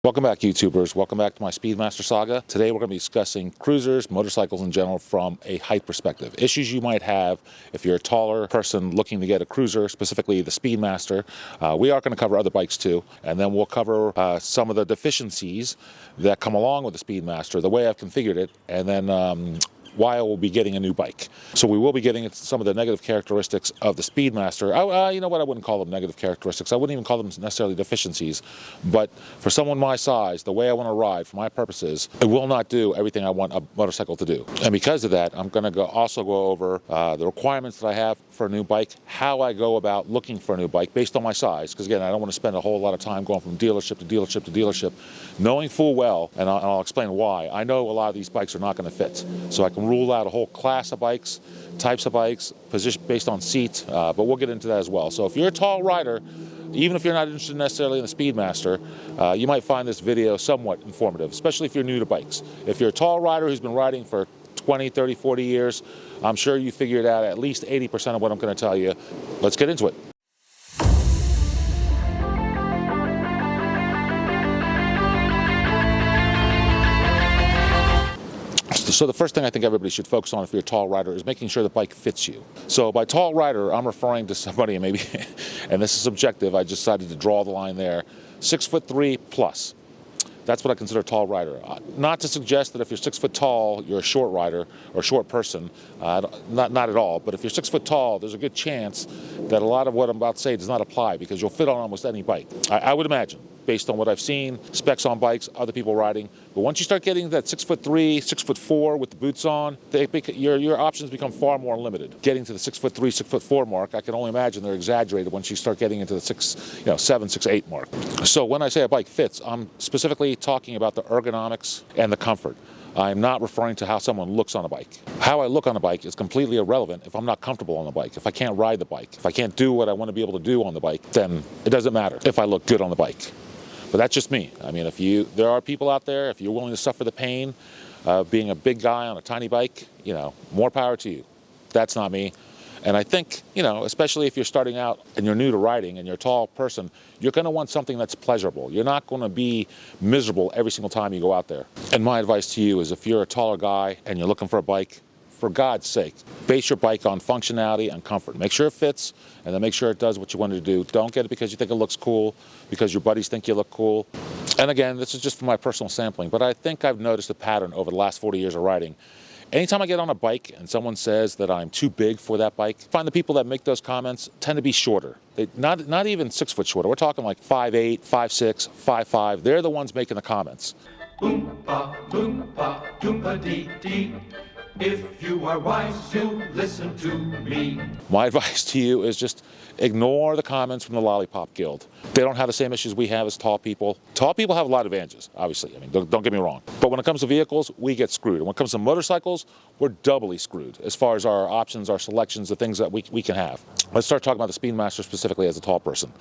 Welcome back, YouTubers. Welcome back to my Speedmaster saga. Today we're going to be discussing cruisers, motorcycles in general from a height perspective. Issues you might have if you're a taller person looking to get a cruiser, specifically the Speedmaster. We are going to cover other bikes too, and then we'll cover some of the deficiencies that come along with the Speedmaster, the way I've configured it, and then why I will be getting a new bike. So we will be getting into some of the negative characteristics of the Speedmaster. You know what, I wouldn't call them negative characteristics. I wouldn't even call them necessarily deficiencies. But for someone my size, the way I want to ride, for my purposes, it will not do everything I want a motorcycle to do. And because of that, I'm going to also go over the requirements that I have for a new bike, how I go about looking for a new bike based on my size. Because again, I don't want to spend a whole lot of time going from dealership to dealership to dealership, knowing full well, and I'll explain why. I know a lot of these bikes are not going to fit. So I can rule out a whole class of bikes, types of bikes, position based on seat, but we'll get into that as well. So if you're a tall rider, even if you're not interested necessarily in the Speedmaster, you might find this video somewhat informative, especially if you're new to bikes. If you're a tall rider who's been riding for 20, 30, 40 years, I'm sure you figured out at least 80% of what I'm going to tell you. Let's get into it. So the first thing I think everybody should focus on if you're a tall rider is making sure the bike fits you. So by tall rider, I'm referring to somebody, and maybe, and this is subjective, I decided to draw the line there, 6'3" plus. That's what I consider a tall rider. Not to suggest that if you're 6 foot tall, you're a short rider or a short person. Not at all. But if you're 6 foot tall, there's a good chance that a lot of what I'm about to say does not apply because you'll fit on almost any bike. I would imagine, based on what I've seen, specs on bikes, other people riding. But once you start getting that 6'3", 6'4" with the boots on, your options become far more limited. Getting to the 6'3", 6'4" mark, I can only imagine they're exaggerated once you start getting into the 7, 6'8" mark. So when I say a bike fits, I'm specifically talking about the ergonomics and the comfort. I'm not referring to how someone looks on a bike. How I look on a bike is completely irrelevant if I'm not comfortable on the bike. If I can't ride the bike, if I can't do what I want to be able to do on the bike, then it doesn't matter if I look good on the bike. But that's just me. I mean, there are people out there, if you're willing to suffer the pain of being a big guy on a tiny bike, more power to you. That's not me. And I think, especially if you're starting out and you're new to riding and you're a tall person, you're going to want something that's pleasurable. You're not going to be miserable every single time you go out there. And my advice to you is if you're a taller guy and you're looking for a bike, for God's sake, base your bike on functionality and comfort. Make sure it fits, and then make sure it does what you want it to do. Don't get it because you think it looks cool, because your buddies think you look cool. And again, this is just from my personal sampling, but I think I've noticed a pattern over the last 40 years of riding. Anytime I get on a bike and someone says that I'm too big for that bike, I find the people that make those comments tend to be shorter. Not even 6 foot shorter. We're talking like 5'8", 5'6", 5'5". They're the ones making the comments. Oompa, loompa, doompa dee dee. If you are wise, you'll listen to me. My advice to you is just ignore the comments from the Lollipop Guild. They don't have the same issues we have as tall people. Tall people have a lot of advantages, obviously. I mean, don't get me wrong. But when it comes to vehicles, we get screwed. And when it comes to motorcycles, we're doubly screwed as far as our options, our selections, the things that we can have. Let's start talking about the Speedmaster specifically as a tall person.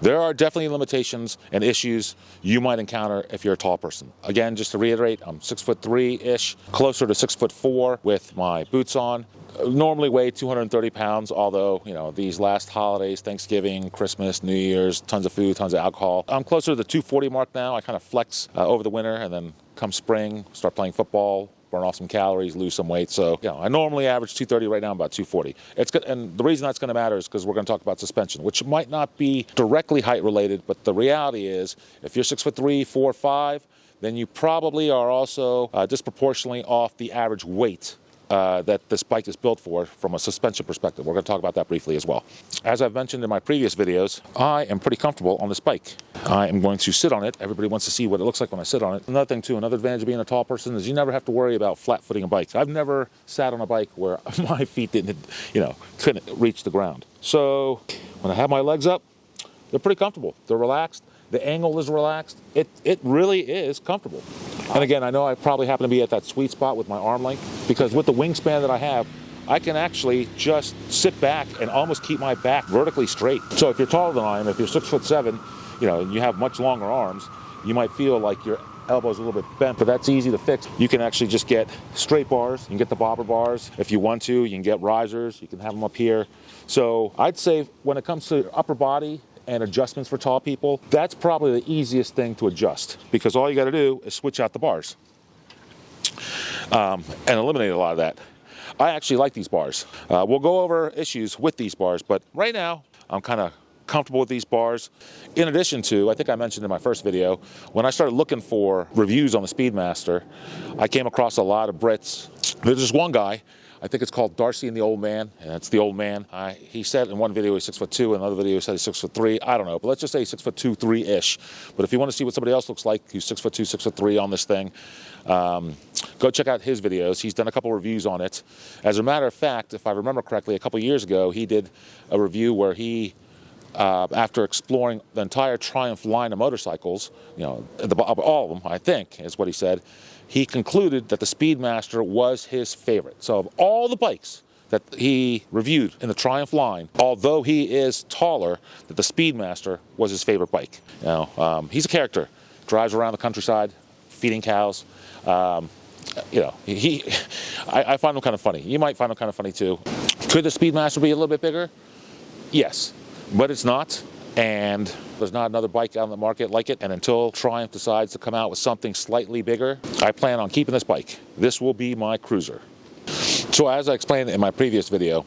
There are definitely limitations and issues you might encounter if you're a tall person. Again, just to reiterate, I'm 6'3"-ish, closer to 6'4" with my boots on. Normally weigh 230 pounds, although, these last holidays, Thanksgiving, Christmas, New Year's, tons of food, tons of alcohol. I'm closer to the 240 mark now. I kind of flex over the winter, and then come spring, start playing football, burn off some calories, lose some weight. So, I normally average 230 right now, about 240. It's good, and the reason that's going to matter is because we're going to talk about suspension, which might not be directly height related, but the reality is if you're 6'3", 4, 5, then you probably are also disproportionately off the average weight that this bike is built for from a suspension perspective. We're going to talk about that briefly as well. As I've mentioned in my previous videos, I am pretty comfortable on this bike. I am going to sit on it. Everybody wants to see what it looks like when I sit on it. Another thing too, another advantage of being a tall person is you never have to worry about flat footing a bike. I've never sat on a bike where my feet couldn't reach the ground. So when I have my legs up, they're pretty comfortable. They're relaxed. The angle is relaxed. It really is comfortable. And again, I know I probably happen to be at that sweet spot with my arm length because with the wingspan that I have, I can actually just sit back and almost keep my back vertically straight. So if you're taller than I am, if you're 6'7", and you have much longer arms, you might feel like your elbow's a little bit bent, but that's easy to fix. You can actually just get straight bars. You can get the bobber bars. If you want to, you can get risers. You can have them up here. So I'd say when it comes to upper body and adjustments for tall people, that's probably the easiest thing to adjust, because all you got to do is switch out the bars and eliminate a lot of that. I actually like these bars. We'll go over issues with these bars, but right now I'm kind of comfortable with these bars. In addition to, I think I mentioned in my first video, when I started looking for reviews on the Speedmaster, I came across a lot of Brits. There's this one guy, I think it's called Darcy and the Old Man, and it's the old man. He said in one video he's 6'2", in another video he said he's 6'3". I don't know, but let's just say he's 6'2", 3-ish. But if you want to see what somebody else looks like who's 6'2", 6'3" on this thing, go check out his videos. He's done a couple reviews on it. As a matter of fact, if I remember correctly, a couple years ago he did a review where he, after exploring the entire Triumph line of motorcycles, you know, all of them, I think, is what he said, he concluded that the Speedmaster was his favorite. So of all the bikes that he reviewed in the Triumph line, although he is taller, that the Speedmaster was his favorite bike. You know, he's a character, drives around the countryside, feeding cows. You know, I find him kind of funny. You might find him kind of funny too. Could the Speedmaster be a little bit bigger? Yes, but it's not. And there's not another bike out on the market like it. And until Triumph decides to come out with something slightly bigger, I plan on keeping this bike. This will be my cruiser. So as I explained in my previous video,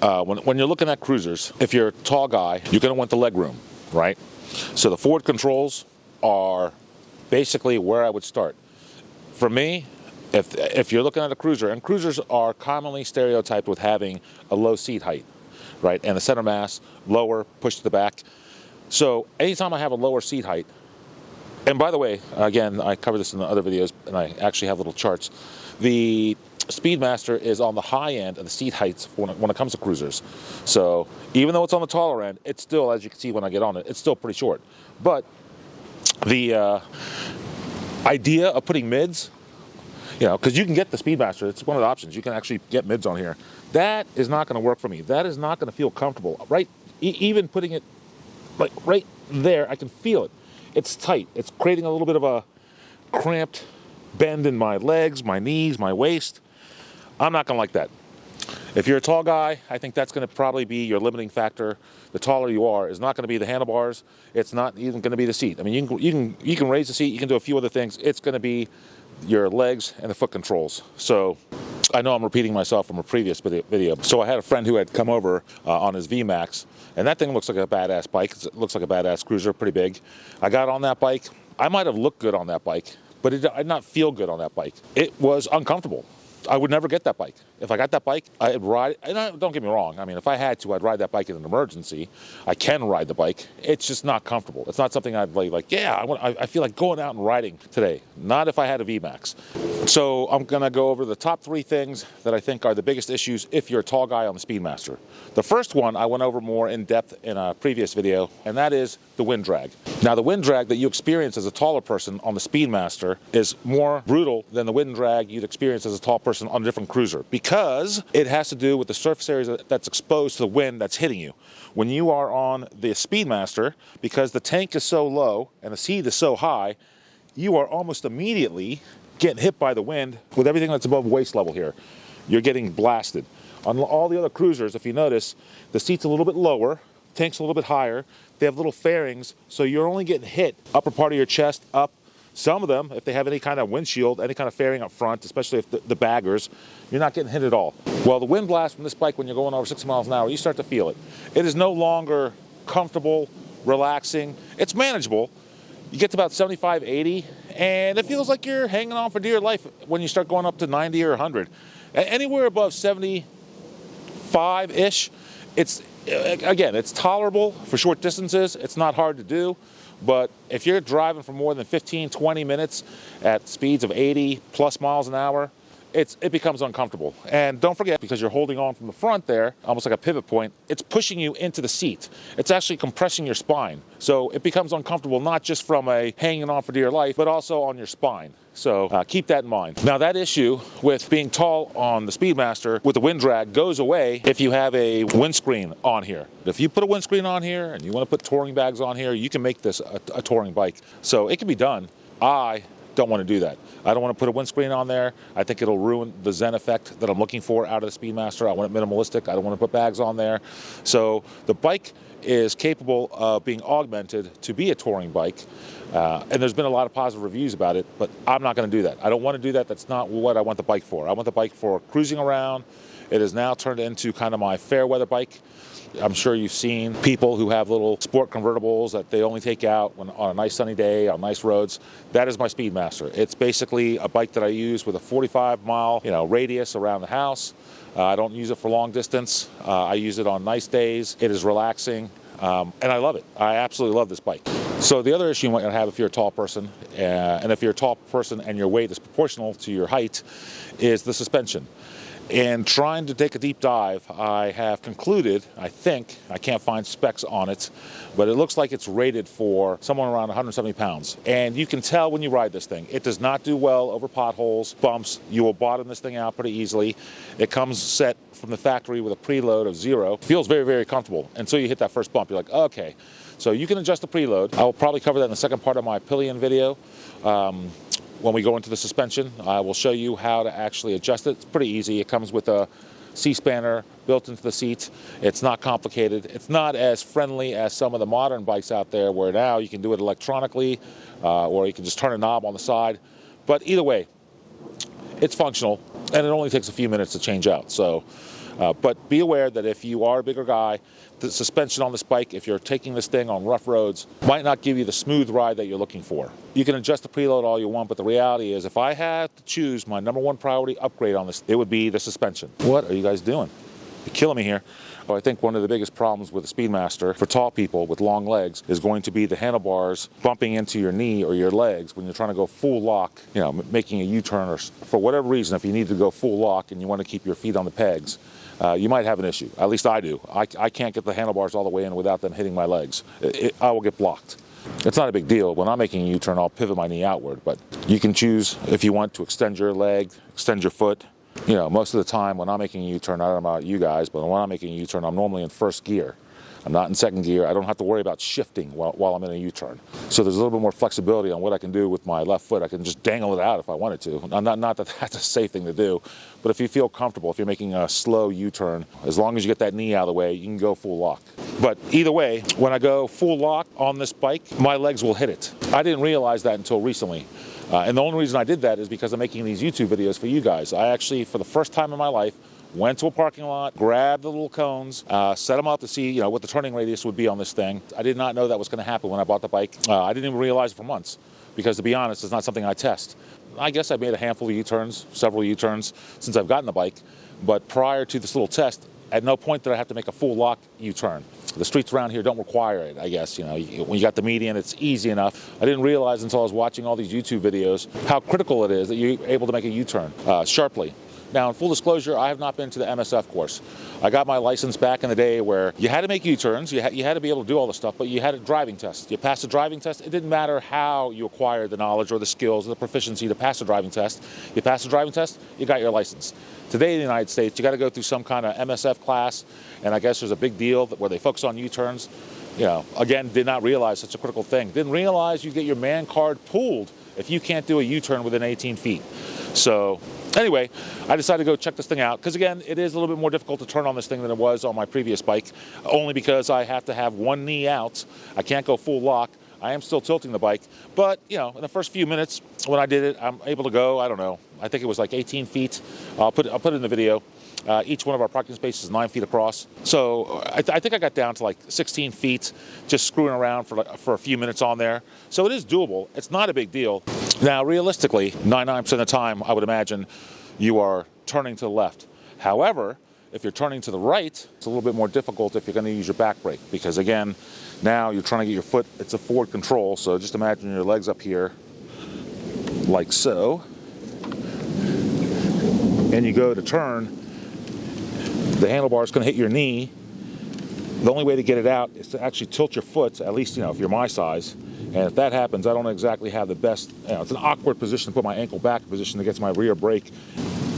when you're looking at cruisers, if you're a tall guy, you're going to want the leg room, right? So the forward controls are basically where I would start. For me, if you're looking at a cruiser, and cruisers are commonly stereotyped with having a low seat height, right, and the center mass lower, pushed to the back. So anytime I have a lower seat height, and by the way, again, I covered this in the other videos, and I actually have little charts. The Speedmaster is on the high end of the seat heights when it comes to cruisers. So even though it's on the taller end, it's still, as you can see when I get on it, it's still pretty short. But the idea of putting mids, you know, because you can get the Speedmaster, it's one of the options. You can actually get mids on here. That is not going to work for me. That is not going to feel comfortable. Right, even putting it like right there, I can feel it. It's tight. It's creating a little bit of a cramped bend in my legs, my knees, my waist. I'm not going to like that. If you're a tall guy, I think that's going to probably be your limiting factor. The taller you are, is not going to be the handlebars. It's not even going to be the seat. I mean, you can raise the seat. You can do a few other things. It's going to be your legs and the foot controls. So I know I'm repeating myself from a previous video. So I had a friend who had come over on his VMAX, and that thing looks like a badass bike. It looks like a badass cruiser, pretty big. I got on that bike. I might have looked good on that bike, but I did not feel good on that bike. It was uncomfortable. I would never get that bike. If I got that bike, I'd ride, and don't get me wrong, I mean, if I had to, I'd ride that bike in an emergency. I can ride the bike. It's just not comfortable. It's not something I'd like, yeah, I feel like going out and riding today. Not if I had a VMAX. So I'm going to go over the top 3 things that I think are the biggest issues if you're a tall guy on the Speedmaster. The first one I went over more in depth in a previous video, and that is the wind drag. Now, the wind drag that you experience as a taller person on the Speedmaster is more brutal than the wind drag you'd experience as a tall person on a different cruiser, because it has to do with the surface area that's exposed to the wind that's hitting you. When you are on the Speedmaster, because the tank is so low and the seat is so high, you are almost immediately getting hit by the wind with everything that's above waist level here. You're getting blasted. On all the other cruisers, if you notice, the seat's a little bit lower, tank's a little bit higher, they have little fairings, so you're only getting hit upper part of your chest, up. Some of them, if they have any kind of windshield, any kind of fairing up front, especially if the baggers, you're not getting hit at all. Well, the wind blast from this bike when you're going over 60 miles an hour, you start to feel it. It is no longer comfortable, relaxing. It's manageable. You get to about 75, 80, and it feels like you're hanging on for dear life when you start going up to 90 or 100. Anywhere above 75-ish, it's tolerable for short distances. It's not hard to do. But if you're driving for more than 15, 20 minutes at speeds of 80 plus miles an hour, it becomes uncomfortable. And don't forget, because you're holding on from the front there, almost like a pivot point, it's pushing you into the seat. It's actually compressing your spine. So it becomes uncomfortable, not just from a hanging on for dear life, but also on your spine. So keep that in mind. Now, that issue with being tall on the Speedmaster with the wind drag goes away if you have a windscreen on here. If you put a windscreen on here and you want to put touring bags on here, you can make this a touring bike. So it can be done. I don't want to do that. I don't want to put a windscreen on there. I think it'll ruin the Zen effect that I'm looking for out of the Speedmaster. I want it minimalistic. I don't want to put bags on there. So the bike is capable of being augmented to be a touring bike. And there's been a lot of positive reviews about it, but I'm not going to do that. I don't want to do that. That's not what I want the bike for. I want the bike for cruising around. It has now turned into kind of my fair weather bike. I'm sure you've seen people who have little sport convertibles that they only take out when, on a nice sunny day, on nice roads. That is my Speedmaster. It's basically a bike that I use with a 45-mile radius around the house. I don't use it for long distance. I use it on nice days. It is relaxing, and I love it. I absolutely love this bike. So the other issue you might have if you're a tall person, and if you're a tall person and your weight is proportional to your height, is the suspension. In trying to take a deep dive, I have concluded, I think, I can't find specs on it, but it looks like it's rated for someone around 170 pounds. And you can tell when you ride this thing. It does not do well over potholes, bumps. You will bottom this thing out pretty easily. It comes set from the factory with a preload of 0. Feels very, very comfortable until you hit that first bump. You're like, okay. So you can adjust the preload. I will probably cover that in the second part of my pillion video. When we go into the suspension, I will show you how to actually adjust it. It's pretty easy. It comes with a C-spanner built into the seat. It's not complicated. It's not as friendly as some of the modern bikes out there where now you can do it electronically or you can just turn a knob on the side. But either way, it's functional and it only takes a few minutes to change out. So, but be aware that if you are a bigger guy, the suspension on this bike, if you're taking this thing on rough roads, might not give you the smooth ride that you're looking for. You can adjust the preload all you want, but the reality is if I had to choose my #1 priority upgrade on this, it would be the suspension. What are you guys doing? You're killing me here. Well, I think one of the biggest problems with the Speedmaster for tall people with long legs is going to be the handlebars bumping into your knee or your legs when you're trying to go full lock, making a U-turn or for whatever reason, if you need to go full lock and you want to keep your feet on the pegs. You might have an issue. At least I do. I can't get the handlebars all the way in without them hitting my legs. I will get blocked. It's not a big deal. When I'm making a U-turn, I'll pivot my knee outward. But you can choose if you want to extend your leg, extend your foot. Most of the time when I'm making a U-turn, I don't know about you guys, but when I'm making a U-turn, I'm normally in first gear. I'm not in second gear. I don't have to worry about shifting while I'm in a U-turn. So there's a little bit more flexibility on what I can do with my left foot. I can just dangle it out if I wanted to. Not that that's a safe thing to do, but if you feel comfortable, if you're making a slow U-turn, as long as you get that knee out of the way, you can go full lock. But either way, when I go full lock on this bike, my legs will hit it. I didn't realize that until recently. And the only reason I did that is because I'm making these YouTube videos for you guys. I actually, for the first time in my life, went to a parking lot, grabbed the little cones, set them up to see what the turning radius would be on this thing. I did not know that was going to happen when I bought the bike. I didn't even realize it for months because, to be honest, it's not something I test. I guess I've made a handful of U-turns, several U-turns since I've gotten the bike. But prior to this little test, at no point did I have to make a full lock U-turn. The streets around here don't require it, I guess. When you got the median, it's easy enough. I didn't realize until I was watching all these YouTube videos how critical it is that you're able to make a U-turn sharply. Now, in full disclosure, I have not been to the MSF course. I got my license back in the day where you had to make U-turns, you had to be able to do all this stuff, but you had a driving test. You passed the driving test. It didn't matter how you acquired the knowledge or the skills or the proficiency to pass the driving test. You passed the driving test, you got your license. Today in the United States, you got to go through some kind of MSF class, and I guess there's a big deal where they focus on U-turns. Again, did not realize such a critical thing. Didn't realize you get your man card pulled if you can't do a U-turn within 18 feet. So anyway, I decided to go check this thing out because, again, it is a little bit more difficult to turn on this thing than it was on my previous bike, only because I have to have one knee out. I can't go full lock. I am still tilting the bike, but in the first few minutes when I did it, I'm able to go, I don't know, I think it was like 18 feet. I'll put it in the video. Each one of our parking spaces is 9 feet across. So I think I got down to like 16 feet just screwing around for a few minutes on there. So it is doable. It's not a big deal. Now, realistically, 99% of the time, I would imagine you are turning to the left. However, if you're turning to the right, it's a little bit more difficult if you're going to use your back brake because, again, now you're trying to get your foot, it's a forward control. So just imagine your legs up here like so. And you go to turn, the handlebar is going to hit your knee. The only way to get it out is to actually tilt your foot, at least, if you're my size. And if that happens, I don't exactly have the best, it's an awkward position to put my ankle back position against my rear brake.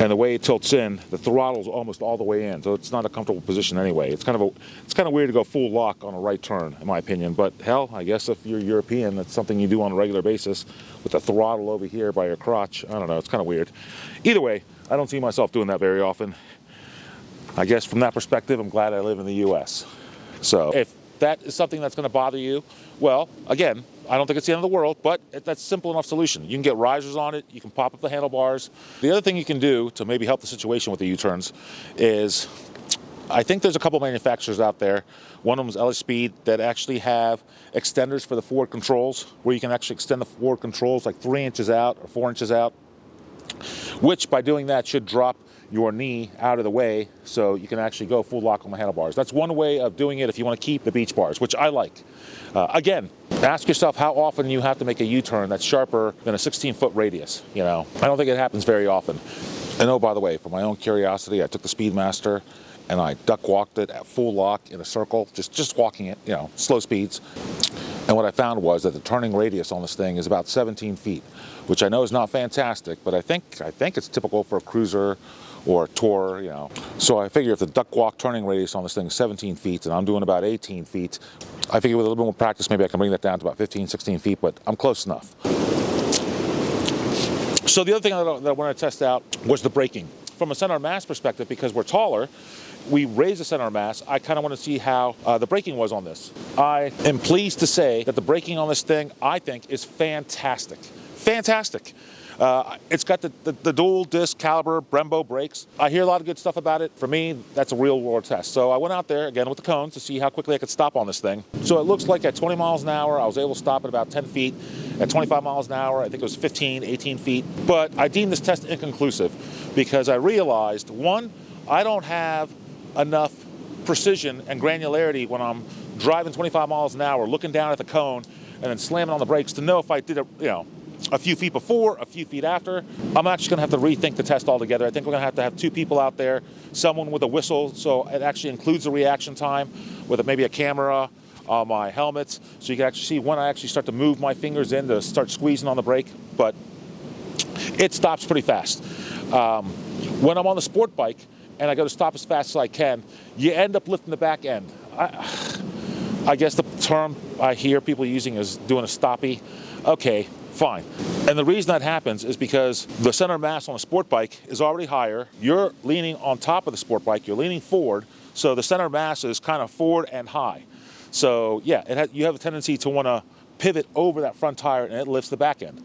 And the way it tilts in, the throttle's almost all the way in, so it's not a comfortable position anyway. It's kind of weird to go full lock on a right turn, in my opinion. But hell, I guess if you're European, that's something you do on a regular basis with the throttle over here by your crotch. I don't know, it's kind of weird. Either way, I don't see myself doing that very often. I guess from that perspective, I'm glad I live in the U.S. So if that is something that's going to bother you, well, again, I don't think it's the end of the world, but that's a simple enough solution. You can get risers on it. You can pop up the handlebars. The other thing you can do to maybe help the situation with the U-turns is, I think there's a couple manufacturers out there. One of them is LS Speed that actually have extenders for the forward controls, where you can actually extend the forward controls like 3 inches out or 4 inches out, which by doing that should drop your knee out of the way so you can actually go full lock on the handlebars. That's one way of doing it if you want to keep the beach bars, which I like. Again, ask yourself how often you have to make a U-turn that's sharper than a 16-foot radius. You know, I don't think it happens very often. And oh, by the way, for my own curiosity, I took the Speedmaster and I duck walked it at full lock in a circle, just walking it, you know, slow speeds. And what I found was that the turning radius on this thing is about 17 feet, which I know is not fantastic, but I think it's typical for a cruiser or a tourer, you know. So I figure if the duck walk turning radius on this thing is 17 feet and I'm doing about 18 feet, I figure with a little bit more practice, maybe I can bring that down to about 15, 16 feet, but I'm close enough. So the other thing that I wanted to test out was the braking. From a center of mass perspective, because we're taller, we raise the center of mass. I kind of want to see how the braking was on this. I am pleased to say that the braking on this thing, I think, is fantastic. Fantastic. It's got the dual disc caliber Brembo brakes. I hear a lot of good stuff about it. For me, that's a real world test. So I went out there again with the cones to see how quickly I could stop on this thing. So it looks like at 20 miles an hour, I was able to stop at about 10 feet. At 25 miles an hour, I think it was 15, 18 feet. But I deemed this test inconclusive because I realized, one, I don't have enough precision and granularity when I'm driving 25 miles an hour, looking down at the cone and then slamming on the brakes to know if I did it, you know, a few feet before, a few feet after. I'm actually going to have to rethink the test altogether. I think we're going to have 2 people out there, someone with a whistle, so it actually includes the reaction time, with maybe a camera on my helmets, so you can actually see when I actually start to move my fingers in to start squeezing on the brake. But it stops pretty fast. When I'm on the sport bike and I go to stop as fast as I can, you end up lifting the back end. I guess the term I hear people using is doing a stoppie. Okay, fine. And the reason that happens is because the center of mass on a sport bike is already higher. You're leaning on top of the sport bike. You're leaning forward, so the center of mass is kind of forward and high. So yeah, you have a tendency to want to pivot over that front tire and it lifts the back end.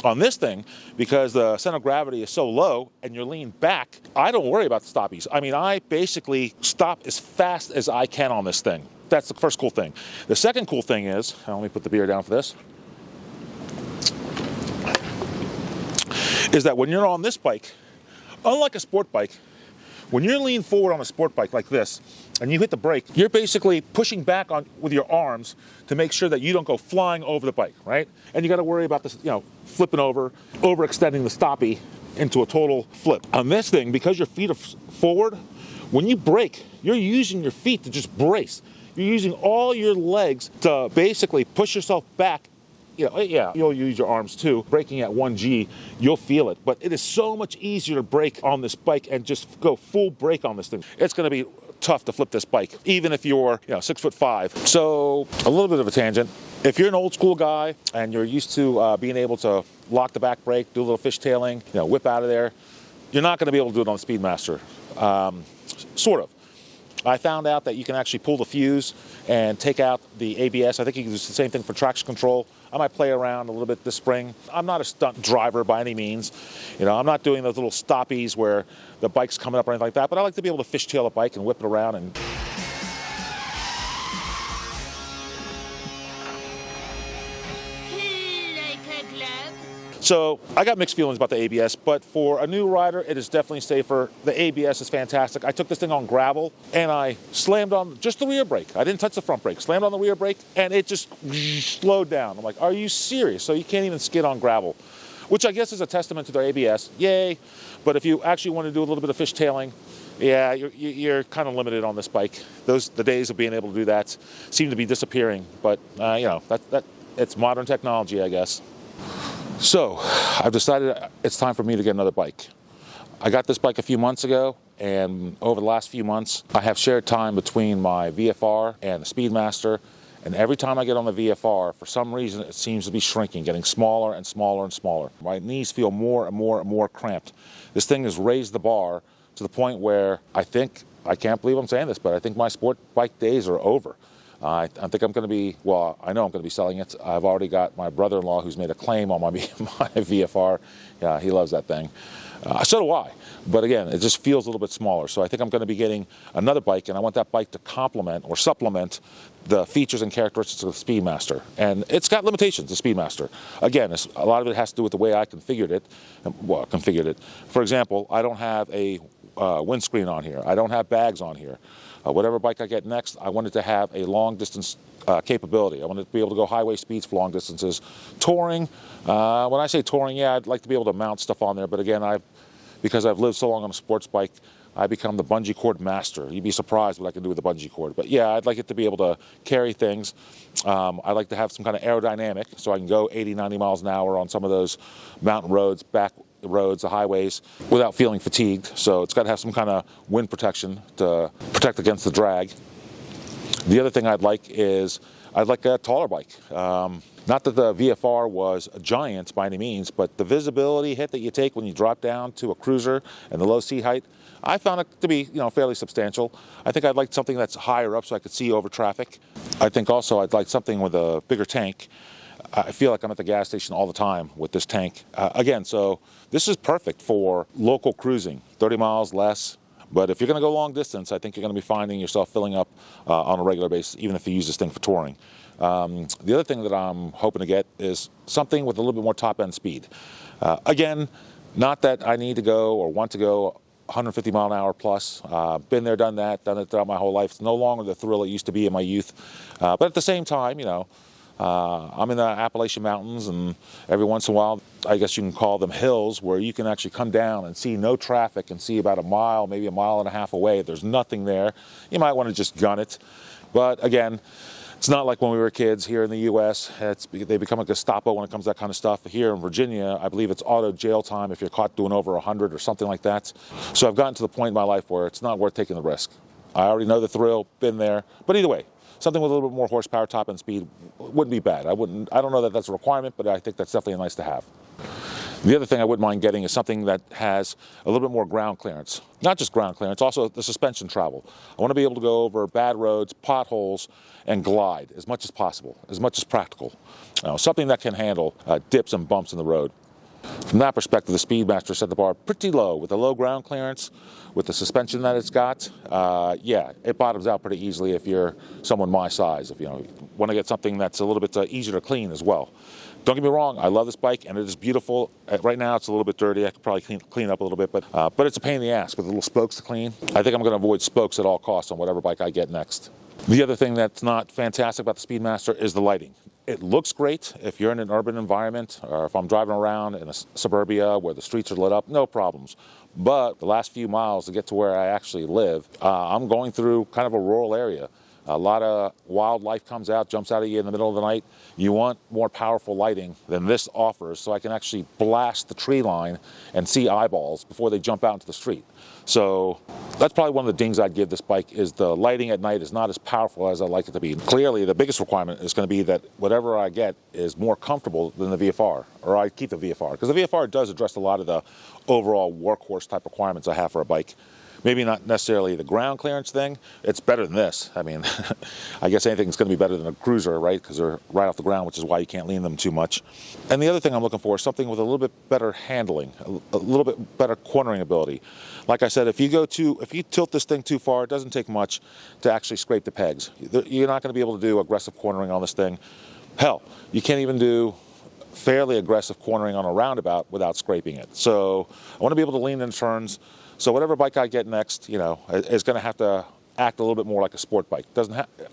On this thing, because the center of gravity is so low and you're leaned back, I don't worry about the stoppies. I mean, I basically stop as fast as I can on this thing. That's the first cool thing. The second cool thing is, let me put the beer down for this, is that when you're on this bike, unlike a sport bike, when you're leaning forward on a sport bike like this and you hit the brake, you're basically pushing back on with your arms to make sure that you don't go flying over the bike, right? And you got to worry about this, you know, flipping over, overextending the stoppie into a total flip. On this thing, because your feet are forward, when you brake, you're using your feet to just brace. You're using all your legs to basically push yourself back. You know, yeah, you'll use your arms too. Braking at 1G, you'll feel it. But it is so much easier to brake on this bike and just go full brake on this thing. It's going to be tough to flip this bike, even if you're, 6'5". So a little bit of a tangent. If you're an old school guy and you're used to being able to lock the back brake, do a little fishtailing, whip out of there, you're not going to be able to do it on the Speedmaster. Sort of. I found out that you can actually pull the fuse and take out the ABS. I think you can do the same thing for traction control. I might play around a little bit this spring. I'm not a stunt driver by any means. I'm not doing those little stoppies where the bike's coming up or anything like that, but I like to be able to fishtail a bike and whip it around and So I got mixed feelings about the ABS, but for a new rider, it is definitely safer. The ABS is fantastic. I took this thing on gravel and I slammed on just the rear brake. I didn't touch the front brake. Slammed on the rear brake and it just slowed down. I'm like, are you serious? So you can't even skid on gravel, which I guess is a testament to their ABS. Yay. But if you actually want to do a little bit of fishtailing, yeah, you're kind of limited on this bike. The days of being able to do that seem to be disappearing. But, it's modern technology, I guess. So I've decided it's time for me to get another bike. I got this bike a few months ago, and over the last few months, I have shared time between my VFR and the Speedmaster, and every time I get on the VFR, for some reason, it seems to be shrinking, getting smaller and smaller and smaller. My knees feel more and more and more cramped. This thing has raised the bar to the point where I can't believe I'm saying this, but I think my sport bike days are over. I think I'm going to be, well, I know I'm going to be selling it. I've already got my brother-in-law who's made a claim on my VFR. Yeah, he loves that thing. So do I. But again, it just feels a little bit smaller. So I think I'm going to be getting another bike, and I want that bike to complement or supplement the features and characteristics of the Speedmaster. And it's got limitations, the Speedmaster. Again, a lot of it has to do with the way I configured it. For example, I don't have a windscreen on here. I don't have bags on here. Whatever bike I get next, I want it to have a long distance capability. I want it to be able to go highway speeds for long distances. Touring, when I say touring, yeah, I'd like to be able to mount stuff on there, but again, because I've lived so long on a sports bike, I become the bungee cord master. You'd be surprised what I can do with the bungee cord. But yeah, I'd like it to be able to carry things. I like to have some kind of aerodynamic so I can go 80, 90 miles an hour on some of those mountain roads, back roads, the highways, without feeling fatigued. So it's got to have some kind of wind protection to protect against the drag. The other thing I'd like is I'd like a taller bike. Not that the VFR was a giant by any means, but the visibility hit that you take when you drop down to a cruiser and the low seat height, I found it to be, fairly substantial. I think I'd like something that's higher up so I could see over traffic. I think also I'd like something with a bigger tank. I feel like I'm at the gas station all the time with this tank. Again, so this is perfect for local cruising, 30 miles less. But if you're going to go long distance, I think you're going to be finding yourself filling up on a regular basis, even if you use this thing for touring. The other thing that I'm hoping to get is something with a little bit more top-end speed. Again, not that I need to go or want to go 150 mile an hour plus. Been there, done it throughout my whole life. It's no longer the thrill it used to be in my youth. But at the same time, I'm in the Appalachian Mountains, and every once in a while, I guess you can call them hills, where you can actually come down and see no traffic and see about a mile, maybe a mile and a half away. If there's nothing there, you might want to just gun it. But again, it's not like when we were kids here in the U.S. They become a Gestapo when it comes to that kind of stuff. Here in Virginia, I believe it's auto jail time if you're caught doing over 100 or something like that. So I've gotten to the point in my life where it's not worth taking the risk. I already know the thrill, been there. But either way, something with a little bit more horsepower, top-end speed wouldn't be bad. I don't know that that's a requirement, but I think that's definitely nice to have. The other thing I wouldn't mind getting is something that has a little bit more ground clearance. Not just ground clearance, also the suspension travel. I want to be able to go over bad roads, potholes, and glide as much as possible, as much as practical. Something that can handle dips and bumps in the road. From that perspective, the Speedmaster set the bar pretty low with the low ground clearance, with the suspension that it's got. Yeah, it bottoms out pretty easily if you're someone my size. If you want to get something that's a little bit easier to clean as well. Don't get me wrong, I love this bike and it is beautiful. Right now it's a little bit dirty. I could probably clean it up a little bit, but it's a pain in the ass with the little spokes to clean. I think I'm going to avoid spokes at all costs on whatever bike I get next. The other thing that's not fantastic about the Speedmaster is the lighting. It looks great if you're in an urban environment, or if I'm driving around in a suburbia where the streets are lit up, no problems. But the last few miles to get to where I actually live, I'm going through kind of a rural area. A lot of wildlife comes out, jumps out at you in the middle of the night. You want more powerful lighting than this offers, so I can actually blast the tree line and see eyeballs before they jump out into the street. So that's probably one of the dings I'd give this bike, is the lighting at night is not as powerful as I'd like it to be. Clearly, the biggest requirement is going to be that whatever I get is more comfortable than the VFR, or I keep the VFR, because the VFR does address a lot of the overall workhorse type requirements I have for a bike. Maybe not necessarily the ground clearance thing. It's better than this. I mean, I guess anything's going to be better than a cruiser, right? Because they're right off the ground, which is why you can't lean them too much. And the other thing I'm looking for is something with a little bit better handling, a little bit better cornering ability. Like I said, if you tilt this thing too far, it doesn't take much to actually scrape the pegs. You're not going to be able to do aggressive cornering on this thing. Hell, you can't even do fairly aggressive cornering on a roundabout without scraping it. So I want to be able to lean in turns. So whatever bike I get next, is going to have to act a little bit more like a sport bike.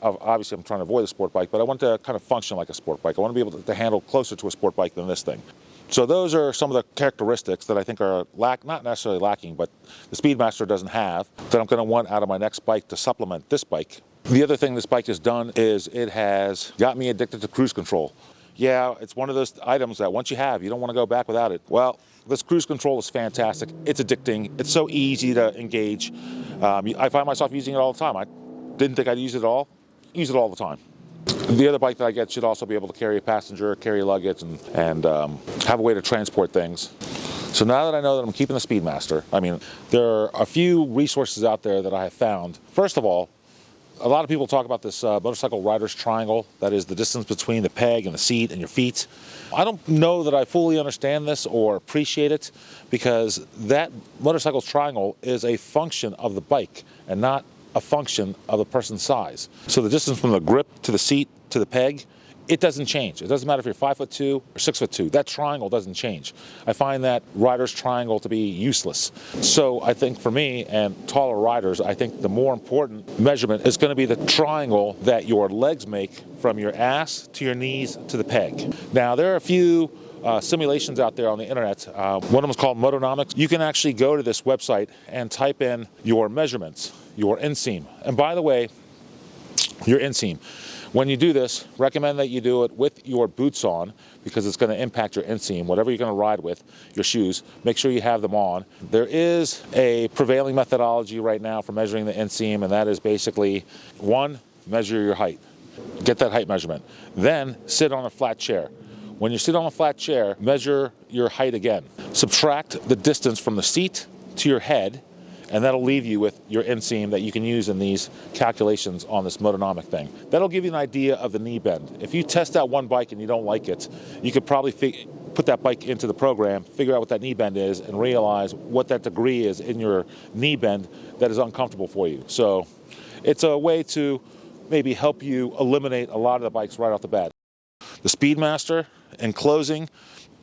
Obviously, I'm trying to avoid a sport bike, but I want to kind of function like a sport bike. I want to be able to handle closer to a sport bike than this thing. So those are some of the characteristics that I think are not necessarily lacking, but the Speedmaster doesn't have, that I'm going to want out of my next bike to supplement this bike. The other thing this bike has done is it has got me addicted to cruise control. Yeah, it's one of those items that once you have, you don't want to go back without it. Well, this cruise control is fantastic. It's addicting. It's so easy to engage. I find myself using it all the time. I didn't think I'd use it all. Use it all the time. The other bike that I get should also be able to carry a passenger, carry luggage, and have a way to transport things. So now that I know that I'm keeping the Speedmaster, there are a few resources out there that I have found. First of all, a lot of people talk about this motorcycle rider's triangle. That is the distance between the peg and the seat and your feet. I don't know that I fully understand this or appreciate it, because that motorcycle triangle is a function of the bike and not a function of the person's size. So the distance from the grip to the seat to the peg, it doesn't change. It doesn't matter if you're 5'2" or 6'2". That triangle doesn't change. I find that rider's triangle to be useless. So I think for me and taller riders, I think the more important measurement is going to be the triangle that your legs make from your ass to your knees to the peg. Now, there are a few simulations out there on the internet. One of them is called Motonomics. You can actually go to this website and type in your measurements, your inseam. And by the way, your inseam, when you do this, recommend that you do it with your boots on, because it's going to impact your inseam. Whatever you're going to ride with, your shoes, make sure you have them on. There is a prevailing methodology right now for measuring the inseam, and that is basically, 1, measure your height. Get that height measurement. Then sit on a flat chair. When you sit on a flat chair, measure your height again. Subtract the distance from the seat to your head, and that'll leave you with your inseam that you can use in these calculations on this Motonomic thing. That'll give you an idea of the knee bend. If you test out one bike and you don't like it, you could probably put that bike into the program, figure out what that knee bend is, and realize what that degree is in your knee bend that is uncomfortable for you. So it's a way to maybe help you eliminate a lot of the bikes right off the bat. The Speedmaster, in closing,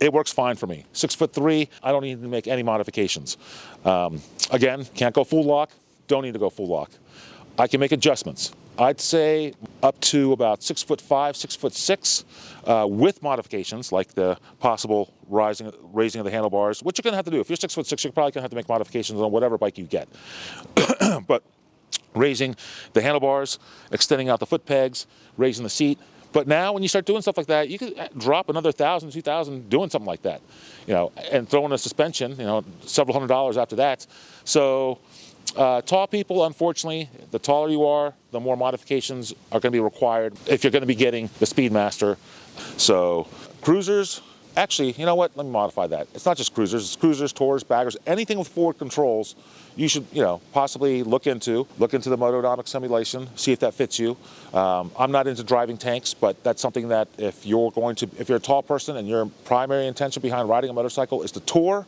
it works fine for me. 6'3", I don't need to make any modifications. Again, can't go full lock, don't need to go full lock. I can make adjustments. I'd say up to about 6'5", 6'6", with modifications like the possible raising of the handlebars, which you're going to have to do. If you're 6'6", you're probably going to have to make modifications on whatever bike you get. But raising the handlebars, extending out the foot pegs, raising the seat. But now when you start doing stuff like that, you could drop another $1,000, $2,000 doing something like that, and throw in a suspension, several $100s after that. So tall people, unfortunately, the taller you are, the more modifications are going to be required if you're going to be getting the Speedmaster. So cruisers, actually, you know what? Let me modify that. It's not just cruisers. It's cruisers, tours, baggers, anything with forward controls. You should, possibly look into the Motonomic simulation, see if that fits you. I'm not into driving tanks, but that's something that if you're a tall person and your primary intention behind riding a motorcycle is to tour,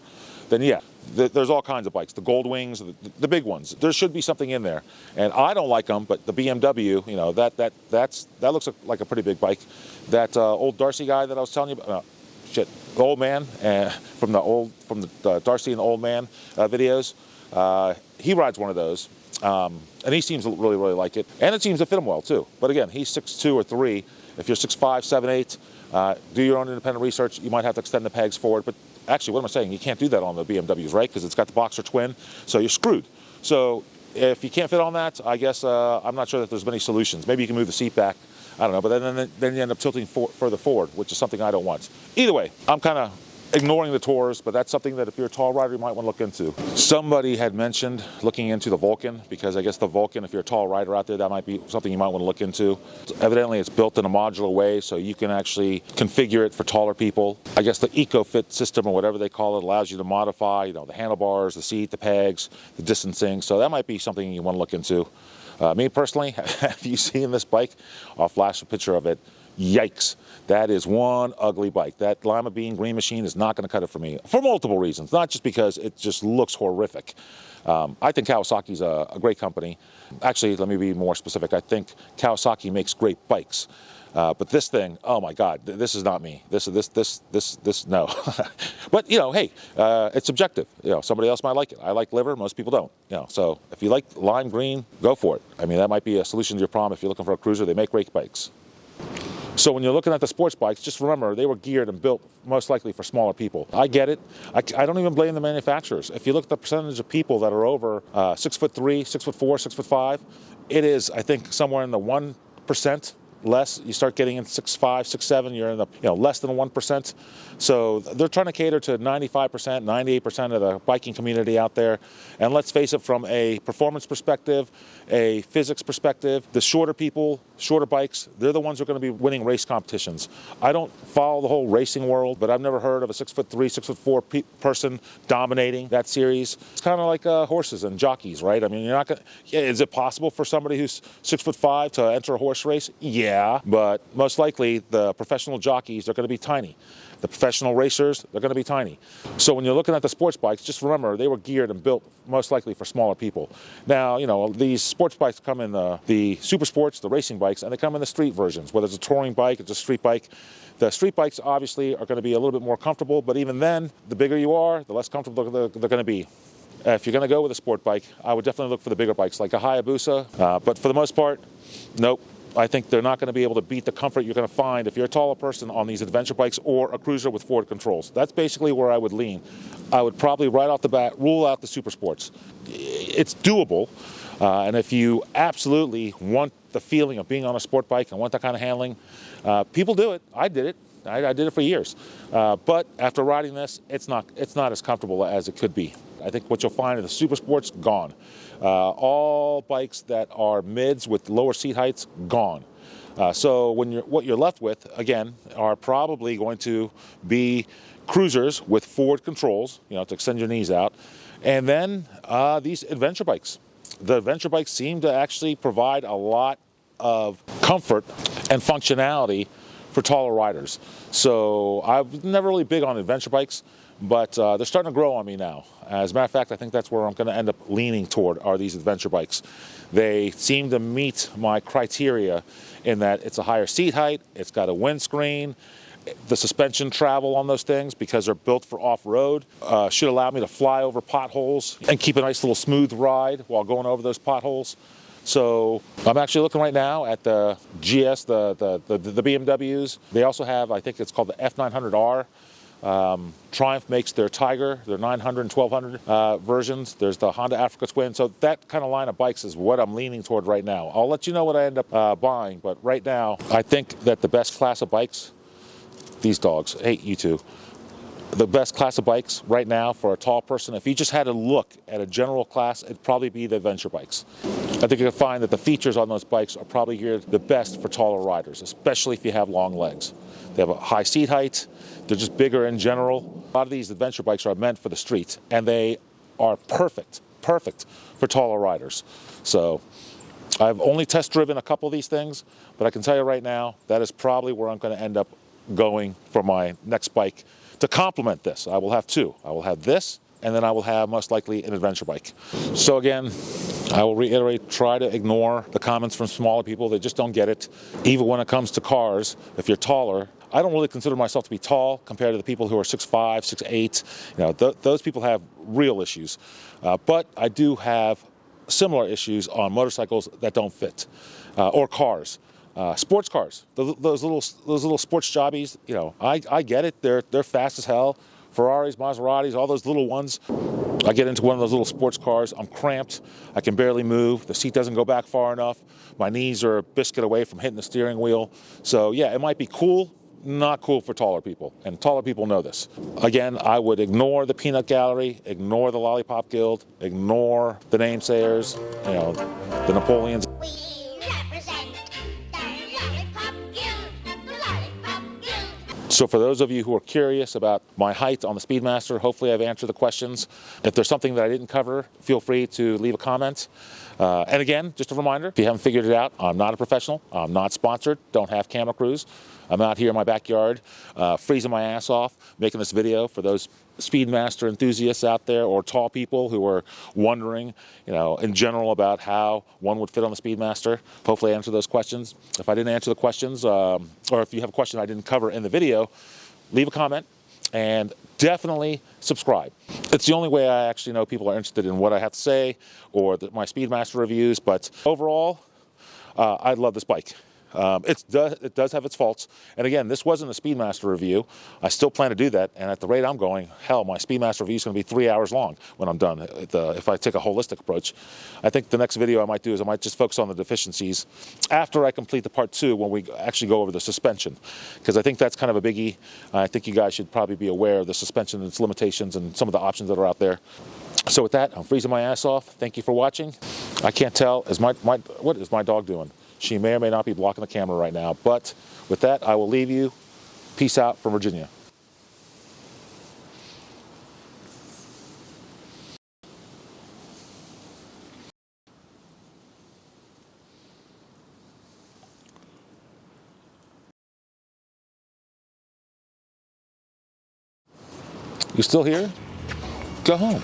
then yeah, there's all kinds of bikes. The Gold Wings, the big ones. There should be something in there. And I don't like them, but the BMW, that looks like a pretty big bike. That old Darcy guy that I was telling you about. The old man from the Darcy and the Old Man videos. He rides one of those, and he seems to really, really like it, and it seems to fit him well too. But again, he's 6'2" or 3". If you're 6'5", 7'8", do your own independent research. You might have to extend the pegs forward, but actually, what am I saying? You can't do that on the BMWs, right? Because it's got the Boxer twin, so you're screwed. So if you can't fit on that, I guess I'm not sure that there's many solutions. Maybe you can move the seat back. I don't know, but then you end up tilting further forward, which is something I don't want. Either way, I'm kind of ignoring the tours, but that's something that if you're a tall rider, you might want to look into. Somebody had mentioned looking into the Vulcan, because I guess the Vulcan, if you're a tall rider out there, that might be something you might want to look into. Evidently, it's built in a modular way, so you can actually configure it for taller people. I guess the EcoFit system, or whatever they call it, allows you to modify, the handlebars, the seat, the pegs, the distancing. So that might be something you want to look into. Me personally, have you seen this bike? I'll flash a picture of it. Yikes. That is one ugly bike. That Lima Bean Green Machine is not going to cut it for me, for multiple reasons, not just because it just looks horrific. I think Kawasaki's a great company. Actually, let me be more specific. I think Kawasaki makes great bikes. But this thing, oh my God, this is not me. This, no. But, hey, it's subjective. Somebody else might like it. I like liver, most people don't. So if you like lime green, go for it. I mean, that might be a solution to your problem if you're looking for a cruiser. They make great bikes. So when you're looking at the sports bikes, just remember they were geared and built most likely for smaller people. I get it. I don't even blame the manufacturers. If you look at the percentage of people that are over 6'3", 6'4", 6'5", it is, I think, somewhere in the 1%, less, you start getting in 6'5", 6'7", you're in the less than 1%. So they're trying to cater to 95%, 98% of the biking community out there. And let's face it, from a performance perspective, a physics perspective, the shorter people, shorter bikes, they're the ones who are going to be winning race competitions. I don't follow the whole racing world, but I've never heard of a 6'3", 6'4" person dominating that series. It's kind of like horses and jockeys, right? I mean, you're not going to, is it possible for somebody who's 6'5" to enter a horse race? Yeah, but most likely the professional jockeys, they're going to be tiny. The professional racers, they're going to be tiny. So when you're looking at the sports bikes, just remember they were geared and built most likely for smaller people. Now, these sports bikes come in the super sports, the racing bikes, and they come in the street versions, whether it's a touring bike, it's a street bike. The street bikes obviously are going to be a little bit more comfortable, but even then, the bigger you are, the less comfortable they're going to be. If you're going to go with a sport bike, I would definitely look for the bigger bikes like a Hayabusa, but for the most part, nope. I think they're not going to be able to beat the comfort you're going to find if you're a taller person on these adventure bikes or a cruiser with forward controls. That's basically where I would lean. I would probably right off the bat rule out the super sports. It's doable, and if you absolutely want the feeling of being on a sport bike and want that kind of handling, people do it. I did it. I did it for years. But after riding this, it's not as comfortable as it could be. I think what you'll find in the super sports, gone. All bikes that are mids with lower seat heights, gone. So what you're left with, again, are probably going to be cruisers with forward controls, to extend your knees out, and then these adventure bikes. The adventure bikes seem to actually provide a lot of comfort and functionality for taller riders. So I'm never really big on adventure bikes, but they're starting to grow on me now. As a matter of fact, I think that's where I'm going to end up leaning toward, are these adventure bikes. They seem to meet my criteria in that it's a higher seat height, it's got a windscreen, the suspension travel on those things, because they're built for off-road, should allow me to fly over potholes and keep a nice little smooth ride while going over those potholes. So I'm actually looking right now at the GS, the BMWs. They also have, I think it's called the F900R. Triumph makes their Tiger, their 900 and 1200 versions. There's the Honda Africa Twin. So that kind of line of bikes is what I'm leaning toward right now. I'll let you know what I end up buying, but right now I think that the best class of bikes, these dogs, hate you two. The best class of bikes right now for a tall person, if you just had to look at a general class, it'd probably be the adventure bikes. I think you'll find that the features on those bikes are probably geared the best for taller riders, especially if you have long legs. They have a high seat height, they're just bigger in general. A lot of these adventure bikes are meant for the street, and they are perfect for taller riders. So I've only test driven a couple of these things, but I can tell you right now, that is probably where I'm going to end up going for my next bike. To complement this, I will have two. I will have this, and then I will have most likely an adventure bike. So again, I will reiterate, try to ignore the comments from smaller people. They just don't get it. Even when it comes to cars, if you're taller, I don't really consider myself to be tall compared to the people who are 6'5", 6'8". Those people have real issues. But I do have similar issues on motorcycles that don't fit, or cars. Sports cars, those little sports jobbies, I get it. They're fast as hell. Ferraris, Maseratis, all those little ones. I get into one of those little sports cars. I'm cramped. I can barely move. The seat doesn't go back far enough. My knees are a biscuit away from hitting the steering wheel. So yeah, it might be cool. Not cool for taller people, and taller people know this. Again, I would ignore the peanut gallery, ignore the lollipop guild, ignore the namesayers, the Napoleons. So for those of you who are curious about my height on the Speedmaster, hopefully I've answered the questions. If there's something that I didn't cover, feel free to leave a comment. And again, just a reminder, if you haven't figured it out, I'm not a professional. I'm not sponsored. Don't have camera crews. I'm out here in my backyard, freezing my ass off, making this video for those Speedmaster enthusiasts out there, or tall people who are wondering, in general about how one would fit on the Speedmaster. Hopefully I answer those questions. If I didn't answer the questions, or if you have a question I didn't cover in the video, leave a comment and definitely subscribe. It's the only way I actually know people are interested in what I have to say or my Speedmaster reviews. But overall, I love this bike. It does have its faults. And again, this wasn't a Speedmaster review. I still plan to do that. And at the rate I'm going, hell, my Speedmaster review is going to be 3 hours long when I'm done. If I take a holistic approach, I think the next video I might do is I might just focus on the deficiencies after I complete the part 2 when we actually go over the suspension, because I think that's kind of a biggie. I think you guys should probably be aware of the suspension and its limitations and some of the options that are out there. So with that, I'm freezing my ass off. Thank you for watching. I can't tell, what is my dog doing? She may or may not be blocking the camera right now. But with that, I will leave you. Peace out from Virginia. You still here? Go home.